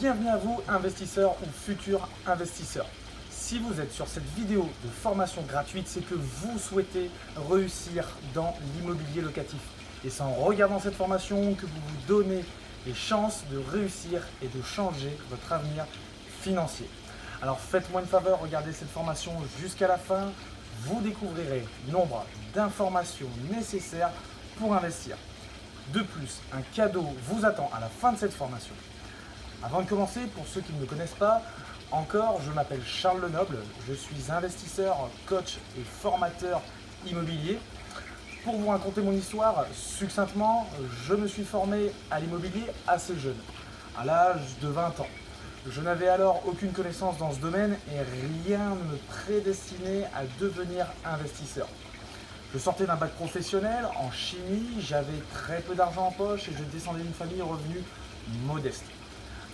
Bienvenue à vous, investisseurs ou futurs investisseurs. Si vous êtes sur cette vidéo de formation gratuite, c'est que vous souhaitez réussir dans l'immobilier locatif. Et c'est en regardant cette formation que vous vous donnez les chances de réussir et de changer votre avenir financier. Alors faites-moi une faveur, regardez cette formation jusqu'à la fin. Vous découvrirez nombre d'informations nécessaires pour investir. De plus, un cadeau vous attend à la fin de cette formation. Avant de commencer, pour ceux qui ne me connaissent pas, encore, je m'appelle Charles Lenoble, je suis investisseur, coach et formateur immobilier. Pour vous raconter mon histoire, succinctement, je me suis formé à l'immobilier assez jeune, à l'âge de 20 ans. Je n'avais alors aucune connaissance dans ce domaine et rien ne me prédestinait à devenir investisseur. Je sortais d'un bac professionnel en chimie, j'avais très peu d'argent en poche et je descendais d'une famille revenu modeste.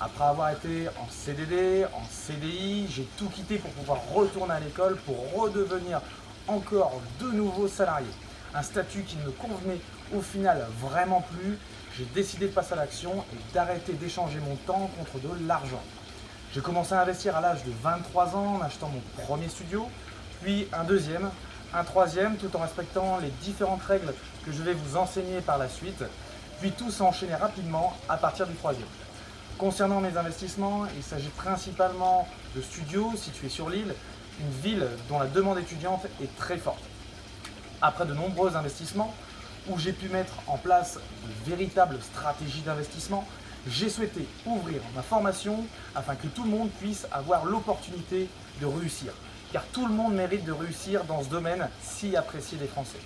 Après avoir été en CDD, en CDI, j'ai tout quitté pour pouvoir retourner à l'école pour redevenir encore de nouveau salarié. Un statut qui ne me convenait au final vraiment plus. J'ai décidé de passer à l'action et d'arrêter d'échanger mon temps contre de l'argent. J'ai commencé à investir à l'âge de 23 ans en achetant mon premier studio, puis un deuxième, un troisième, tout en respectant les différentes règles que je vais vous enseigner par la suite. Puis tout s'est enchaîné rapidement à partir du troisième. Concernant mes investissements, il s'agit principalement de studios situés sur l'île, une ville dont la demande étudiante est très forte. Après de nombreux investissements, où j'ai pu mettre en place de véritables stratégies d'investissement, j'ai souhaité ouvrir ma formation afin que tout le monde puisse avoir l'opportunité de réussir. Car tout le monde mérite de réussir dans ce domaine si apprécié des Français.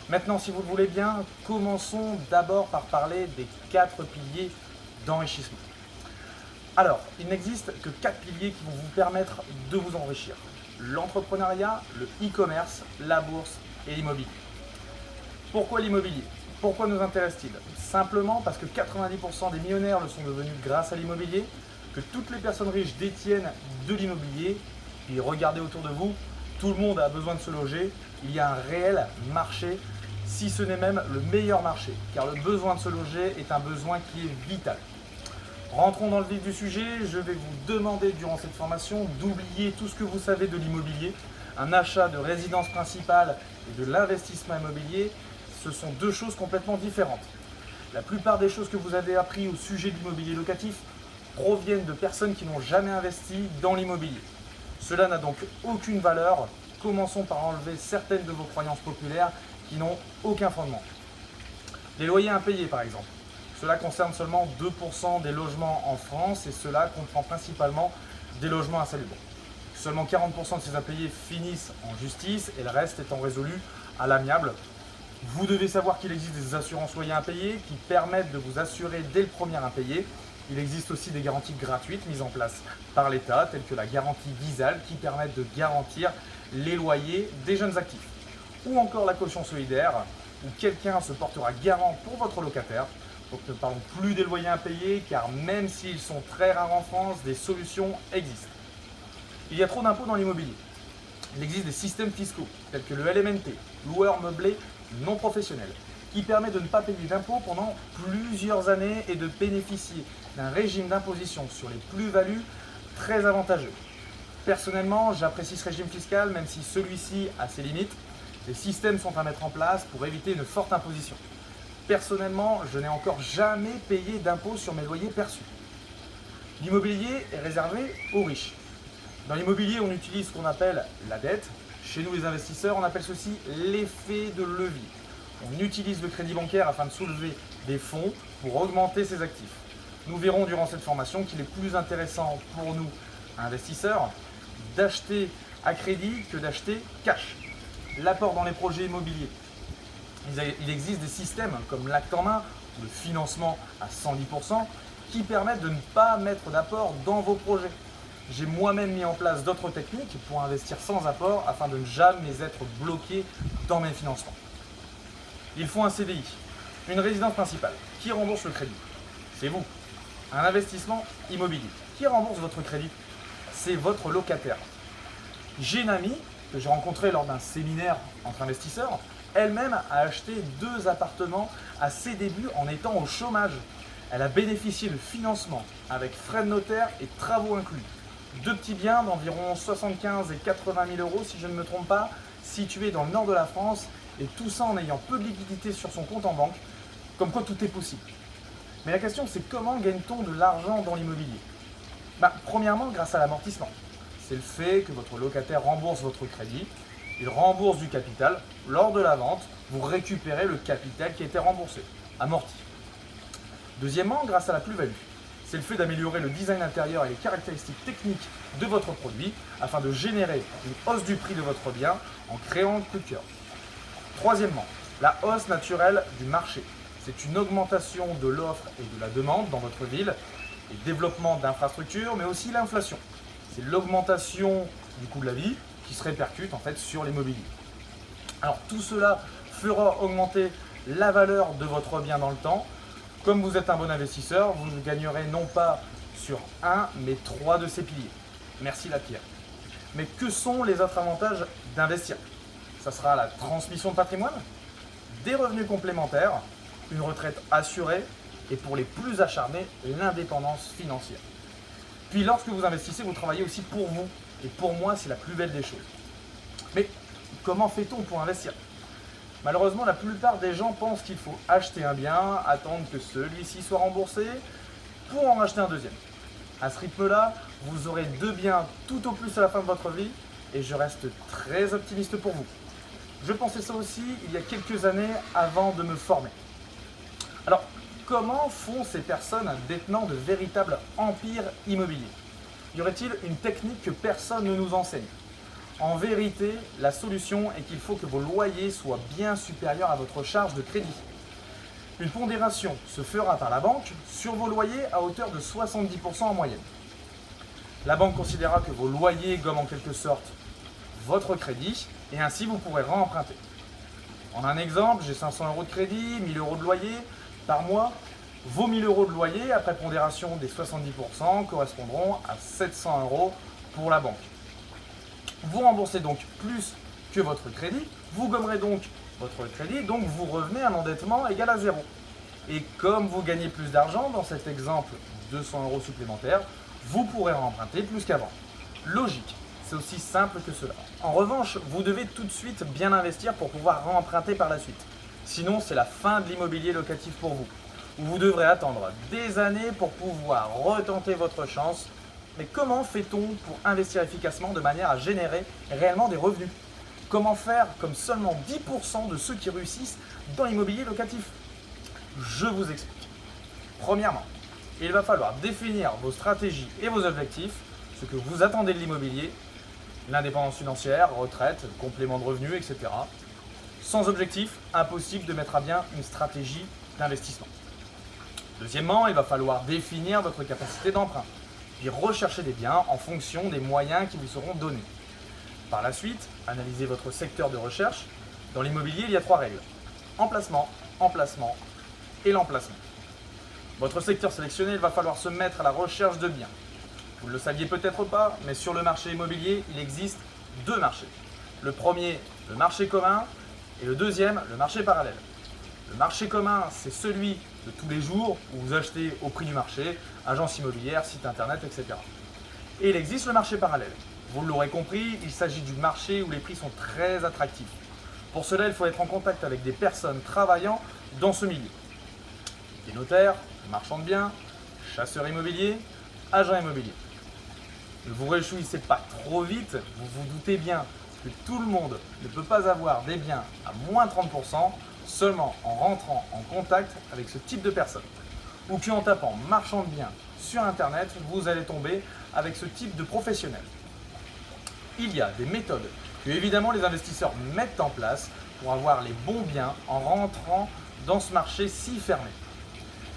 Maintenant, si vous le voulez bien, commençons d'abord par parler des 4 piliers d'enrichissement. Alors, il n'existe que 4 piliers qui vont vous permettre de vous enrichir. L'entrepreneuriat, le e-commerce, la bourse et l'immobilier. Pourquoi l'immobilier? Pourquoi nous intéresse-t-il? Simplement parce que 90% des millionnaires le sont devenus grâce à l'immobilier, que toutes les personnes riches détiennent de l'immobilier. Puis regardez autour de vous, tout le monde a besoin de se loger. Il y a un réel marché, si ce n'est même le meilleur marché, car le besoin de se loger est un besoin qui est vital. Rentrons dans le vif du sujet, je vais vous demander durant cette formation d'oublier tout ce que vous savez de l'immobilier. Un achat de résidence principale et de l'investissement immobilier, ce sont deux choses complètement différentes. La plupart des choses que vous avez appris au sujet de l'immobilier locatif proviennent de personnes qui n'ont jamais investi dans l'immobilier. Cela n'a donc aucune valeur. Commençons par enlever certaines de vos croyances populaires qui n'ont aucun fondement. Les loyers impayés par exemple. Cela concerne seulement 2% des logements en France et cela comprend principalement des logements insalubres. Seulement 40% de ces impayés finissent en justice et le reste étant résolu à l'amiable. Vous devez savoir qu'il existe des assurances loyers impayés qui permettent de vous assurer dès le premier impayé. Il existe aussi des garanties gratuites mises en place par l'État, telles que la garantie Visal qui permettent de garantir les loyers des jeunes actifs. Ou encore la caution solidaire, où quelqu'un se portera garant pour votre locataire. Donc ne parlons plus des loyers impayés, car même s'ils sont très rares en France, des solutions existent. Il y a trop d'impôts dans l'immobilier. Il existe des systèmes fiscaux, tels que le LMNT, loueur meublé non professionnel, qui permet de ne pas payer d'impôts pendant plusieurs années et de bénéficier d'un régime d'imposition sur les plus-values très avantageux. Personnellement, j'apprécie ce régime fiscal, même si celui-ci a ses limites. Les systèmes sont à mettre en place pour éviter une forte imposition. Personnellement, je n'ai encore jamais payé d'impôts sur mes loyers perçus. L'immobilier est réservé aux riches. Dans l'immobilier, on utilise ce qu'on appelle la dette. Chez nous, les investisseurs, on appelle ceci l'effet de levier. On utilise le crédit bancaire afin de soulever des fonds pour augmenter ses actifs. Nous verrons durant cette formation qu'il est plus intéressant pour nous, investisseurs, d'acheter à crédit que d'acheter cash. L'apport dans les projets immobiliers. Il existe des systèmes comme l'acte en main, le financement à 110%, qui permettent de ne pas mettre d'apport dans vos projets. J'ai moi-même mis en place d'autres techniques pour investir sans apport afin de ne jamais être bloqué dans mes financements. Il faut un CDI, une résidence principale. Qui rembourse le crédit? C'est vous. Un investissement immobilier. Qui rembourse votre crédit? C'est votre locataire. J'ai une amie que j'ai rencontrée lors d'un séminaire entre investisseurs. Elle-même a acheté 2 appartements à ses débuts en étant au chômage. Elle a bénéficié de financement avec frais de notaire et travaux inclus. Deux petits biens d'environ 75 et 80 000 euros si je ne me trompe pas, situés dans le nord de la France, et tout ça en ayant peu de liquidité sur son compte en banque, comme quoi tout est possible. Mais la question c'est comment gagne-t-on de l'argent dans l'immobilier? Premièrement grâce à l'amortissement. C'est le fait que votre locataire rembourse votre crédit, il rembourse du capital, lors de la vente, vous récupérez le capital qui a été remboursé, amorti. Deuxièmement, grâce à la plus-value. C'est le fait d'améliorer le design intérieur et les caractéristiques techniques de votre produit afin de générer une hausse du prix de votre bien en créant un coup de cœur. Troisièmement, la hausse naturelle du marché. C'est une augmentation de l'offre et de la demande dans votre ville, et développement d'infrastructures, mais aussi l'inflation. C'est l'augmentation du coût de la vie qui se répercute en fait sur l'immobilier. Alors tout cela fera augmenter la valeur de votre bien dans le temps. Comme vous êtes un bon investisseur, vous gagnerez non pas sur un, mais 3 de ces piliers. Merci la pierre. Mais que sont les autres avantages d'investir? Ça sera la transmission de patrimoine, des revenus complémentaires, une retraite assurée et pour les plus acharnés, l'indépendance financière. Puis lorsque vous investissez, vous travaillez aussi pour vous. Et pour moi, c'est la plus belle des choses. Mais comment fait-on pour investir? Malheureusement, la plupart des gens pensent qu'il faut acheter un bien, attendre que celui-ci soit remboursé pour en acheter un deuxième. À ce rythme-là, vous aurez 2 biens tout au plus à la fin de votre vie et je reste très optimiste pour vous. Je pensais ça aussi il y a quelques années avant de me former. Alors, comment font ces personnes détenant de véritables empires immobiliers? Y aurait-il une technique que personne ne nous enseigne? En vérité, la solution est qu'il faut que vos loyers soient bien supérieurs à votre charge de crédit. Une pondération se fera par la banque sur vos loyers à hauteur de 70% en moyenne. La banque considérera que vos loyers gomment en quelque sorte votre crédit et ainsi vous pourrez remprunter. En un exemple, j'ai 500 euros de crédit, 1000 euros de loyer par mois. Vos 1000 euros de loyer après pondération des 70% correspondront à 700 euros pour la banque. Vous remboursez donc plus que votre crédit, vous gommerez donc votre crédit, donc vous revenez à un endettement égal à 0. Et comme vous gagnez plus d'argent, dans cet exemple 200 euros supplémentaires, vous pourrez remprunter plus qu'avant. Logique, c'est aussi simple que cela. En revanche, vous devez tout de suite bien investir pour pouvoir remprunter par la suite. Sinon, c'est la fin de l'immobilier locatif pour vous. Vous devrez attendre des années pour pouvoir retenter votre chance. Mais comment fait-on pour investir efficacement de manière à générer réellement des revenus? Comment faire comme seulement 10% de ceux qui réussissent dans l'immobilier locatif? Je vous explique. Premièrement, il va falloir définir vos stratégies et vos objectifs, ce que vous attendez de l'immobilier, l'indépendance financière, retraite, complément de revenus, etc. Sans objectif, impossible de mettre à bien une stratégie d'investissement. Deuxièmement, il va falloir définir votre capacité d'emprunt, puis rechercher des biens en fonction des moyens qui vous seront donnés. Par la suite, analysez votre secteur de recherche. Dans l'immobilier, il y a 3 règles. Emplacement, emplacement et l'emplacement. Votre secteur sélectionné, il va falloir se mettre à la recherche de biens. Vous ne le saviez peut-être pas, mais sur le marché immobilier, il existe 2 marchés. Le premier, le marché commun, et le deuxième, le marché parallèle. Le marché commun, c'est celui de tous les jours où vous achetez au prix du marché, agence immobilière, site internet, etc. Et il existe le marché parallèle. Vous l'aurez compris, il s'agit du marché où les prix sont très attractifs. Pour cela, il faut être en contact avec des personnes travaillant dans ce milieu. Des notaires, marchands de biens, chasseurs immobiliers, agents immobiliers. Ne vous réjouissez pas trop vite, vous vous doutez bien que tout le monde ne peut pas avoir des biens à moins 30% seulement en rentrant en contact avec ce type de personnes. Ou qu'en tapant marchand de biens sur internet, vous allez tomber avec ce type de professionnels. Il y a des méthodes que évidemment les investisseurs mettent en place pour avoir les bons biens en rentrant dans ce marché si fermé.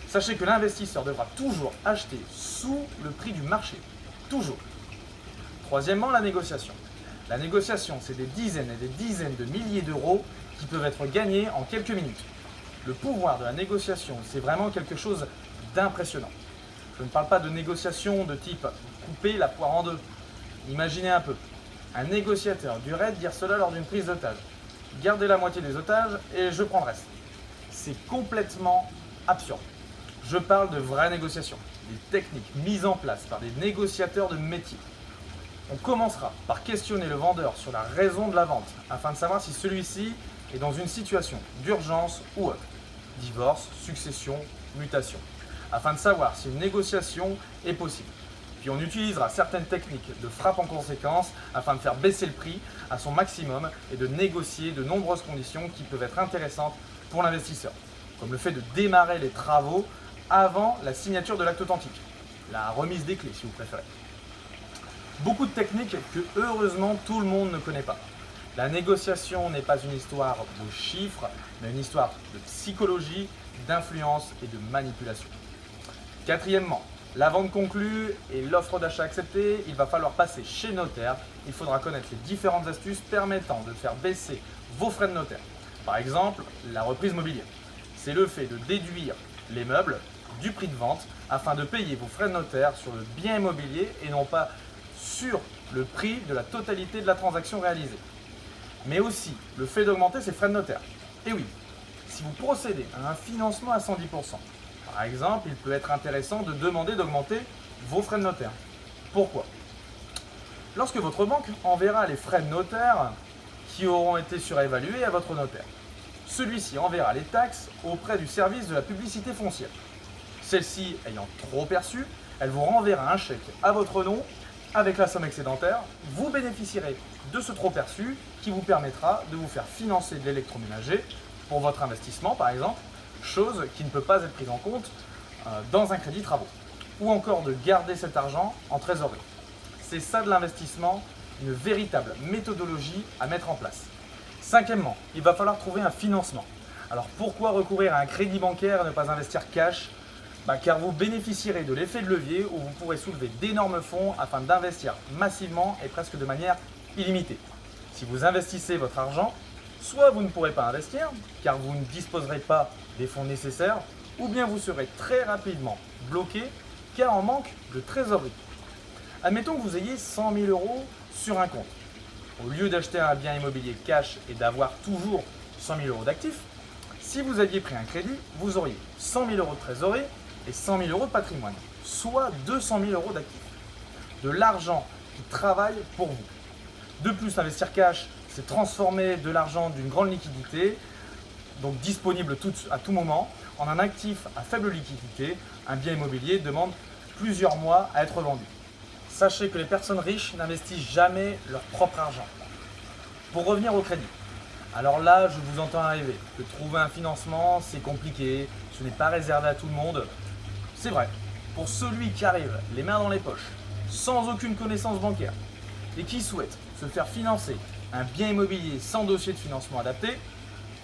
Sachez que l'investisseur devra toujours acheter sous le prix du marché. Toujours. Troisièmement, la négociation. La négociation, c'est des dizaines et des dizaines de milliers d'euros qui peuvent être gagnés en quelques minutes. Le pouvoir de la négociation, c'est vraiment quelque chose d'impressionnant. Je ne parle pas de négociation de type couper la poire en deux. Imaginez un peu. Un négociateur durait de dire cela lors d'une prise d'otage. Gardez la moitié des otages et je prends le reste. C'est complètement absurde. Je parle de vraies négociations, des techniques mises en place par des négociateurs de métier. On commencera par questionner le vendeur sur la raison de la vente, afin de savoir si celui-ci est dans une situation d'urgence ou autre. Divorce, succession, mutation. Afin de savoir si une négociation est possible. Puis on utilisera certaines techniques de frappe en conséquence afin de faire baisser le prix à son maximum et de négocier de nombreuses conditions qui peuvent être intéressantes pour l'investisseur. Comme le fait de démarrer les travaux avant la signature de l'acte authentique. La remise des clés si vous préférez. Beaucoup de techniques que heureusement tout le monde ne connaît pas. La négociation n'est pas une histoire de chiffres, mais une histoire de psychologie, d'influence et de manipulation. Quatrièmement, la vente conclue et l'offre d'achat acceptée, il va falloir passer chez le notaire. Il faudra connaître les différentes astuces permettant de faire baisser vos frais de notaire. Par exemple, la reprise mobilière. C'est le fait de déduire les meubles du prix de vente afin de payer vos frais de notaire sur le bien immobilier et non pas sur le prix de la totalité de la transaction réalisée. Mais aussi le fait d'augmenter ses frais de notaire. Et oui, si vous procédez à un financement à 110%, par exemple, il peut être intéressant de demander d'augmenter vos frais de notaire. Pourquoi? Lorsque votre banque enverra les frais de notaire qui auront été surévalués à votre notaire, celui-ci enverra les taxes auprès du service de la publicité foncière. Celle-ci ayant trop perçu, elle vous renverra un chèque à votre nom avec la somme excédentaire. Vous bénéficierez de ce trop perçu qui vous permettra de vous faire financer de l'électroménager pour votre investissement par exemple, chose qui ne peut pas être prise en compte dans un crédit travaux. Ou encore de garder cet argent en trésorerie. C'est ça de l'investissement, une véritable méthodologie à mettre en place. Cinquièmement, il va falloir trouver un financement. Alors pourquoi recourir à un crédit bancaire et ne pas investir cash? Car vous bénéficierez de l'effet de levier où vous pourrez soulever d'énormes fonds afin d'investir massivement et presque de manière illimitée. Si vous investissez votre argent, soit vous ne pourrez pas investir car vous ne disposerez pas des fonds nécessaires, ou bien vous serez très rapidement bloqué car en manque de trésorerie. Admettons que vous ayez 100 000 € sur un compte. Au lieu d'acheter un bien immobilier cash et d'avoir toujours 100 000 € d'actifs, si vous aviez pris un crédit, vous auriez 100 000 € de trésorerie et 100 000 € de patrimoine, soit 200 000 € d'actifs. De l'argent qui travaille pour vous. De plus, investir cash, c'est transformer de l'argent d'une grande liquidité, donc disponible à tout moment, en un actif à faible liquidité. Un bien immobilier demande plusieurs mois à être vendu. Sachez que les personnes riches n'investissent jamais leur propre argent. Pour revenir au crédit, alors là, je vous entends arriver que trouver un financement, c'est compliqué, ce n'est pas réservé à tout le monde. C'est vrai, pour celui qui arrive les mains dans les poches, sans aucune connaissance bancaire, et qui souhaite se faire financer un bien immobilier sans dossier de financement adapté,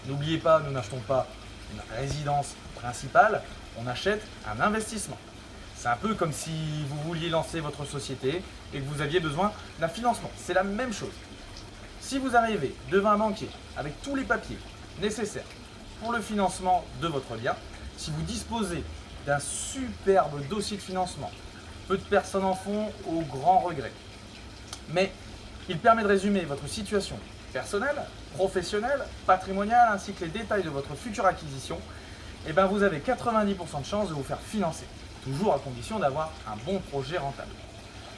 n'oubliez pas, nous n'achetons pas une résidence principale, on achète un investissement. C'est un peu comme si vous vouliez lancer votre société et que vous aviez besoin d'un financement. C'est la même chose. Si vous arrivez devant un banquier avec tous les papiers nécessaires pour le financement de votre bien, si vous disposez d'un superbe dossier de financement, peu de personnes en font au grand regret. Mais il permet de résumer votre situation personnelle, professionnelle, patrimoniale ainsi que les détails de votre future acquisition. Et bien vous avez 90% de chances de vous faire financer, toujours à condition d'avoir un bon projet rentable.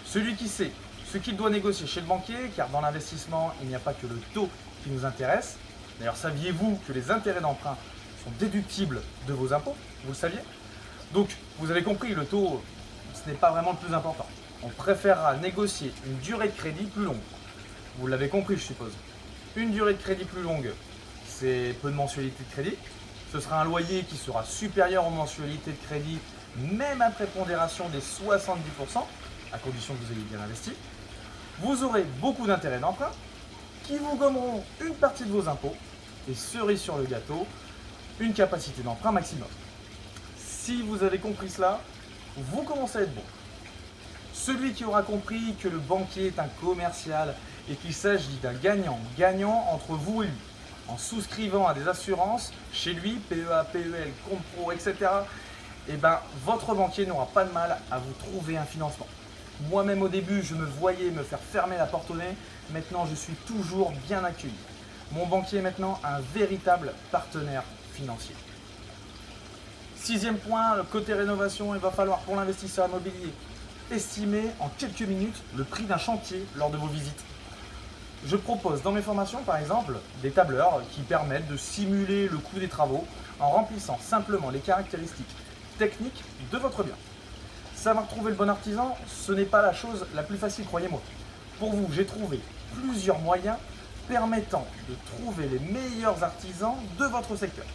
Celui qui sait ce qu'il doit négocier chez le banquier, car dans l'investissement, il n'y a pas que le taux qui nous intéresse. D'ailleurs, saviez-vous que les intérêts d'emprunt sont déductibles de vos impôts? Vous le saviez? Donc, vous avez compris, le taux, ce n'est pas vraiment le plus important. On préférera négocier une durée de crédit plus longue. Vous l'avez compris, je suppose. Une durée de crédit plus longue, c'est peu de mensualités de crédit. Ce sera un loyer qui sera supérieur aux mensualités de crédit, même après pondération des 70%, à condition que vous ayez bien investi. Vous aurez beaucoup d'intérêts d'emprunt qui vous gommeront une partie de vos impôts et cerise sur le gâteau, une capacité d'emprunt maximum. Si vous avez compris cela, vous commencez à être bon. Celui qui aura compris que le banquier est un commercial et qu'il s'agit d'un gagnant-gagnant entre vous et lui, en souscrivant à des assurances chez lui, PEA, PEL, compte pro, etc., votre banquier n'aura pas de mal à vous trouver un financement. Moi-même au début, je me voyais me faire fermer la porte au nez. Maintenant, je suis toujours bien accueilli. Mon banquier est maintenant un véritable partenaire financier. Sixième point, le côté rénovation, il va falloir pour l'investisseur immobilier estimer en quelques minutes le prix d'un chantier lors de vos visites. Je propose dans mes formations par exemple des tableurs qui permettent de simuler le coût des travaux en remplissant simplement les caractéristiques techniques de votre bien. Savoir trouver le bon artisan, ce n'est pas la chose la plus facile, croyez-moi. Pour vous, j'ai trouvé plusieurs moyens permettant de trouver les meilleurs artisans de votre secteur.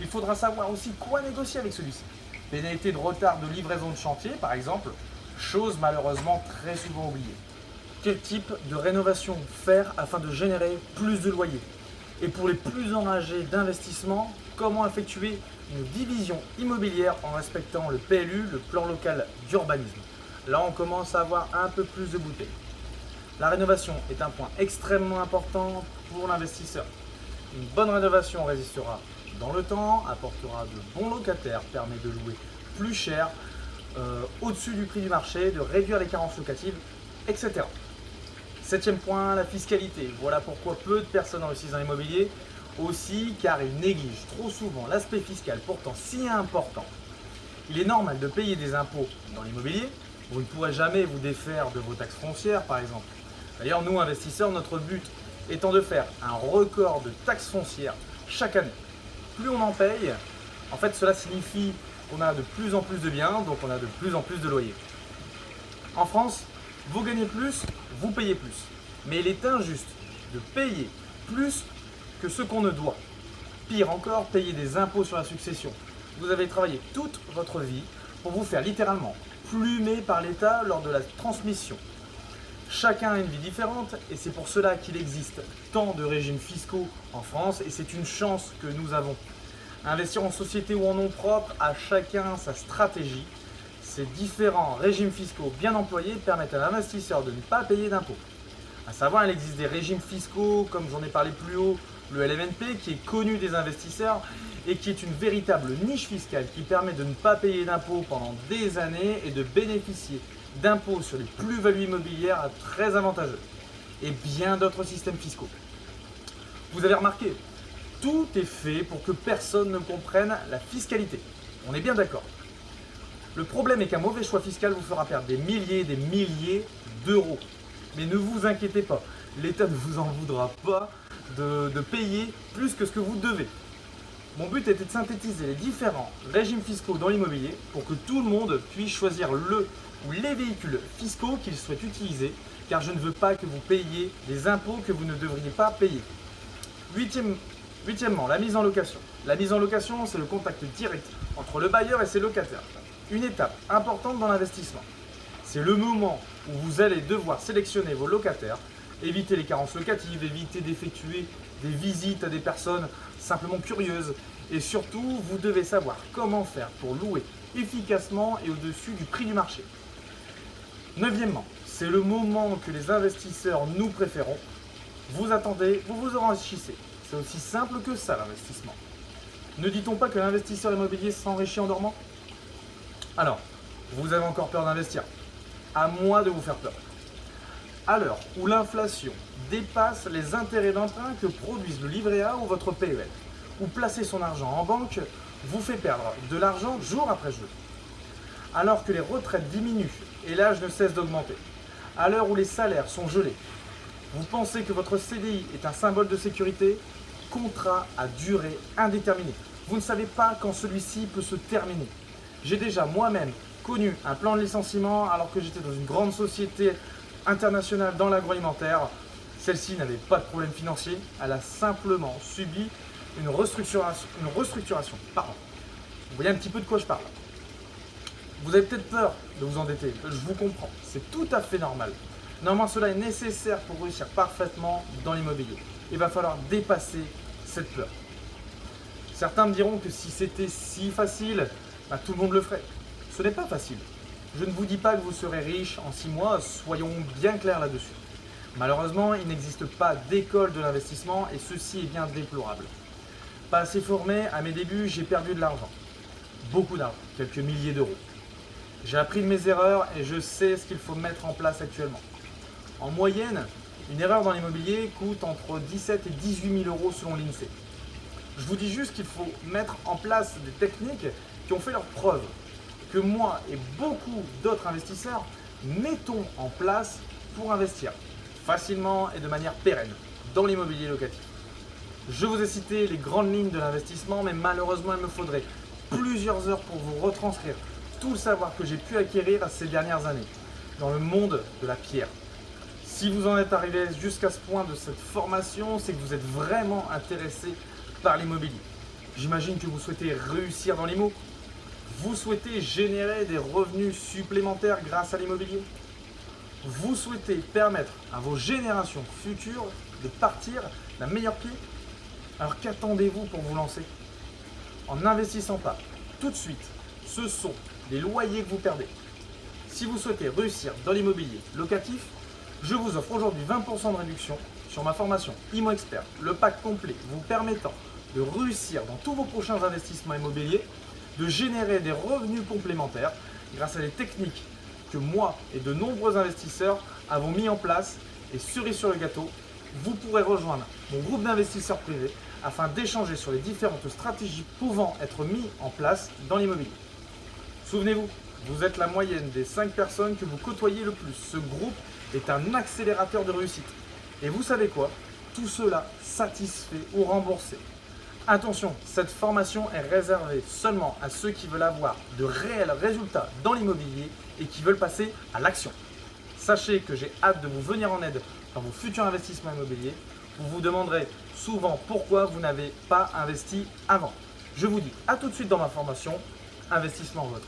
Il faudra savoir aussi quoi négocier avec celui-ci. Pénalité de retard de livraison de chantier, par exemple, chose malheureusement très souvent oubliée. Quel type de rénovation faire afin de générer plus de loyers? Et pour les plus enragés d'investissement, comment effectuer une division immobilière en respectant le PLU, le plan local d'urbanisme? Là, on commence à avoir un peu plus de bouteilles. La rénovation est un point extrêmement important pour l'investisseur. Une bonne rénovation résistera dans le temps, apportera de bons locataires, permet de louer plus cher, au-dessus du prix du marché, de réduire les carences locatives, etc. Septième point, la fiscalité. Voilà pourquoi peu de personnes réussissent dans l'immobilier. Aussi car ils négligent trop souvent l'aspect fiscal pourtant si important. Il est normal de payer des impôts dans l'immobilier. Vous ne pourrez jamais vous défaire de vos taxes foncières par exemple. D'ailleurs, nous investisseurs, notre but étant de faire un record de taxes foncières chaque année. Plus on en paye, en fait cela signifie qu'on a de plus en plus de biens, donc on a de plus en plus de loyers. En France, vous gagnez plus, vous payez plus. Mais il est injuste de payer plus que ce qu'on ne doit. Pire encore, payer des impôts sur la succession. Vous avez travaillé toute votre vie pour vous faire littéralement plumer par l'État lors de la transmission. Chacun a une vie différente et c'est pour cela qu'il existe tant de régimes fiscaux en France et c'est une chance que nous avons. Investir en société ou en nom propre, à chacun sa stratégie. Ces différents régimes fiscaux bien employés permettent à l'investisseur de ne pas payer d'impôts. À savoir, il existe des régimes fiscaux, comme j'en ai parlé plus haut, le LMNP, qui est connu des investisseurs et qui est une véritable niche fiscale qui permet de ne pas payer d'impôts pendant des années et de bénéficier d'impôts sur les plus-values immobilières très avantageux. Et bien d'autres systèmes fiscaux. Vous avez remarqué, tout est fait pour que personne ne comprenne la fiscalité. On est bien d'accord. Le problème est qu'un mauvais choix fiscal vous fera perdre des milliers d'euros. Mais ne vous inquiétez pas, l'État ne vous en voudra pas de payer plus que ce que vous devez. Mon but était de synthétiser les différents régimes fiscaux dans l'immobilier pour que tout le monde puisse choisir le ou les véhicules fiscaux qu'il souhaite utiliser, car je ne veux pas que vous payiez des impôts que vous ne devriez pas payer. Huitièmement, la mise en location. La mise en location, c'est le contact direct entre le bailleur et ses locataires. Une étape importante dans l'investissement. C'est le moment où vous allez devoir sélectionner vos locataires, éviter les carences locatives, éviter d'effectuer des visites à des personnes simplement curieuses. Et surtout, vous devez savoir comment faire pour louer efficacement et au-dessus du prix du marché. Neuvièmement, c'est le moment que les investisseurs nous préférons. Vous attendez, vous vous enrichissez. C'est aussi simple que ça l'investissement. Ne dit-on pas que l'investisseur immobilier s'enrichit en dormant? Alors, vous avez encore peur d'investir? À moi de vous faire peur. À l'heure où l'inflation dépasse les intérêts d'emprunt que produisent le livret A ou votre PEL, où placer son argent en banque vous fait perdre de l'argent jour après jour. Alors que les retraites diminuent et l'âge ne cesse d'augmenter, à l'heure où les salaires sont gelés, vous pensez que votre CDI est un symbole de sécurité? Contrat à durée indéterminée. Vous ne savez pas quand celui-ci peut se terminer. J'ai déjà moi-même connu un plan de licenciement alors que j'étais dans une grande société internationale dans l'agroalimentaire. Celle-ci n'avait pas de problème financier, elle a simplement subi une restructuration. Pardon. Vous voyez un petit peu de quoi je parle. Vous avez peut-être peur de vous endetter, je vous comprends, c'est tout à fait normal. Néanmoins, cela est nécessaire pour réussir parfaitement dans l'immobilier. Il va falloir dépasser cette peur. Certains me diront que si c'était si facile, tout le monde le ferait. Ce n'est pas facile. Je ne vous dis pas que vous serez riche en 6 mois, soyons bien clairs là-dessus. Malheureusement, il n'existe pas d'école de l'investissement et ceci est bien déplorable. Pas assez formé, à mes débuts, j'ai perdu de l'argent. Beaucoup d'argent, quelques milliers d'euros. J'ai appris de mes erreurs et je sais ce qu'il faut mettre en place actuellement. En moyenne, une erreur dans l'immobilier coûte entre 17 et 18 000 euros selon l'INSEE. Je vous dis juste qu'il faut mettre en place des techniques qui ont fait leurs preuves, que moi et beaucoup d'autres investisseurs mettons en place pour investir facilement et de manière pérenne dans l'immobilier locatif. Je vous ai cité les grandes lignes de l'investissement, mais malheureusement, il me faudrait plusieurs heures pour vous retranscrire tout le savoir que j'ai pu acquérir ces dernières années dans le monde de la pierre. Si vous en êtes arrivé jusqu'à ce point de cette formation, c'est que vous êtes vraiment intéressé par l'immobilier. J'imagine que vous souhaitez réussir dans l'immo. Vous souhaitez générer des revenus supplémentaires grâce à l'immobilier. Vous souhaitez permettre à vos générations futures de partir d'un meilleur pied. Alors qu'attendez-vous pour vous lancer? En n'investissant pas tout de suite, ce sont les loyers que vous perdez. Si vous souhaitez réussir dans l'immobilier locatif, je vous offre aujourd'hui 20% de réduction sur ma formation Immo Expert, le pack complet vous permettant de réussir dans tous vos prochains investissements immobiliers, de générer des revenus complémentaires grâce à des techniques que moi et de nombreux investisseurs avons mis en place. Et cerise sur le gâteau, vous pourrez rejoindre mon groupe d'investisseurs privés afin d'échanger sur les différentes stratégies pouvant être mises en place dans l'immobilier. Souvenez-vous, vous êtes la moyenne des 5 personnes que vous côtoyez le plus. Ce groupe est un accélérateur de réussite. Et vous savez quoi? Tout cela satisfait ou remboursé. Attention, cette formation est réservée seulement à ceux qui veulent avoir de réels résultats dans l'immobilier et qui veulent passer à l'action. Sachez que j'ai hâte de vous venir en aide dans vos futurs investissements immobiliers. Vous vous demanderez souvent pourquoi vous n'avez pas investi avant. Je vous dis à tout de suite dans ma formation Investissement Votre.